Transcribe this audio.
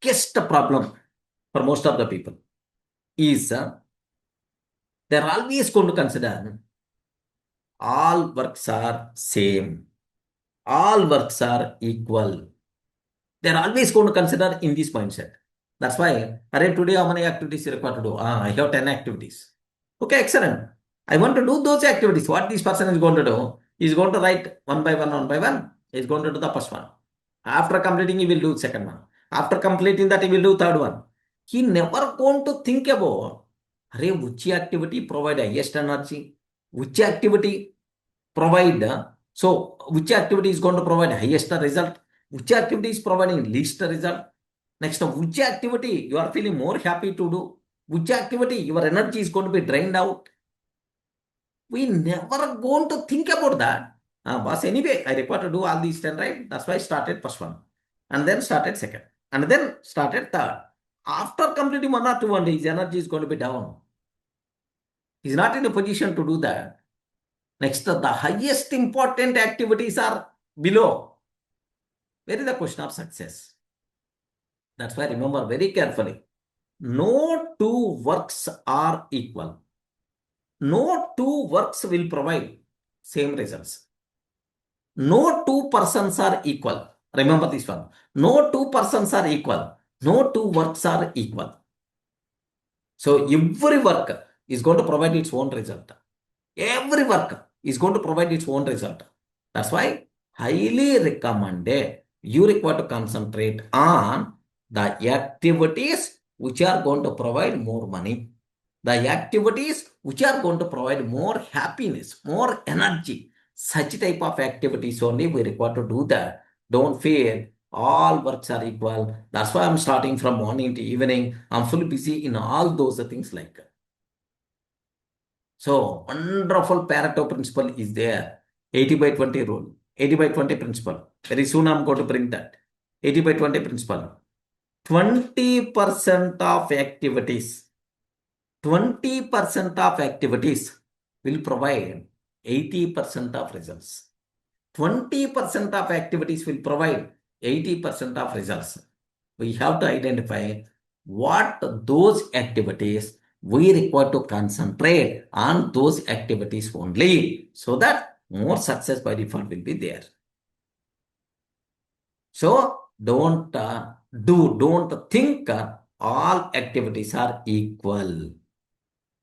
biggest problem for most of the people is they're always going to consider all works are same, all works are equal. They're always going to consider in this mindset. That's why, today how many activities you require to do? I have 10 activities. Okay, excellent. I want to do those activities. What this person is going to do? He's going to write one by one. He's going to do the first one. After completing, he will do second one. After completing that, he will do third one. He never going to think about, which activity provide highest energy? Which activity provide, which activity is going to provide highest result? Which activity is providing least result? Next, which activity you are feeling more happy to do? Which activity your energy is going to be drained out? We never going to think about that. Boss, anyway, I require to do all these 10, right? That's why I started first one. And then started second. And then started third. After completing 1 or 2 one day, his energy is going to be down. He's not in a position to do that. Next, the highest important activities are below. Where is the question of success? That's why remember very carefully. No two works are equal. No two works will provide same results. No two persons are equal. Remember this one. No two persons are equal. No two works are equal. So every work is going to provide its own result. Every work is going to provide its own result. That's why highly recommended you require to concentrate on the activities which are going to provide more money. The activities which are going to provide more happiness, more energy. Such type of activities only we require to do that. Don't fear, all works are equal. That's why I'm starting from morning to evening. I'm fully busy in all those things like that. So, wonderful Pareto principle is there. 80/20 rule, 80/20 principle. Very soon I'm going to bring that. 80/20 principle. 20% of activities, 20% of activities will provide 80% of results. 20% of activities will provide 80% of results. We have to identify what those activities we require to concentrate on those activities only so that more success by default will be there. So don't think all activities are equal.